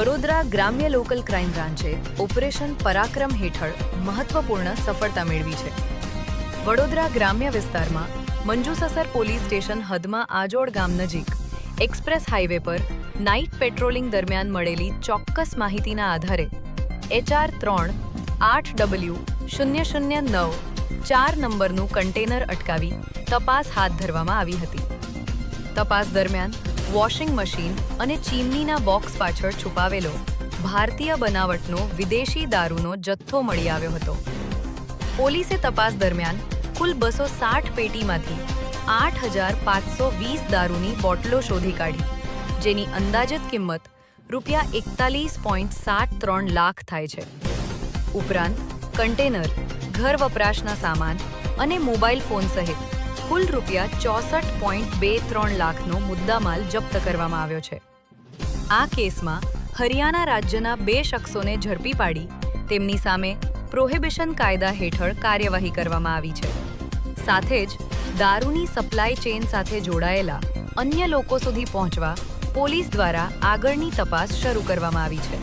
વડોદરા ગ્રામ્ય local crime બ્રાન્ચે operation પરાક્રમ હેઠળ મહત્વપૂર્ણ સફળતા મેળવી છે। વડોદરા ગ્રામ્ય વિસ્તારમાં મંજુસસર પોલીસ સ્ટેશન હદમાં આજોડ ગામ નજીક એક્સપ્રેસ હાઈવે પર નાઇટ પેટ્રોલિંગ દરમિયાન મળેલી ચોક્કસ માહિતીના આધારે HR 3-8W0009 4 નંબરનું કન્ટેનર અટકાવી તપાસ હાથ ધરવામાં આવી હતી। તપાસ દરમિયાન વોશિંગ મશીન અને ચીમનીના બોક્સ પાછળ છુપાવેલો ભારતીય બનાવટનો વિદેશી દારૂનો જથ્થો મળી આવ્યો હતો। પોલીસે તપાસ દરમિયાન કુલ 260 પેટીમાંથી 8,520 દારૂની બોટલો શોધી કાઢી, જેની અંદાજિત કિંમત ₹41.73 લાખ થાય છે। ઉપરાંત કન્ટેનર, ઘર વપરાશના સામાન અને મોબાઈલ ફોન સહિત કુલ ₹64.23 લાખનો મુદ્દામાલ જપ્ત કરવામાં આવ્યો છે। આ કેસમાં હરિયાણા રાજ્યના 2 શખ્સોને ઝડપી પાડી તેમની સામે પ્રોહિબિશન કાયદા હેઠળ કાર્યવાહી કરવામાં આવી છે। સાથે જ દારૂની સપ્લાય ચેઇન સાથે જોડાયેલા અન્ય લોકો સુધી પહોંચવા પોલીસ દ્વારા આગળની તપાસ શરૂ કરવામાં આવી છે।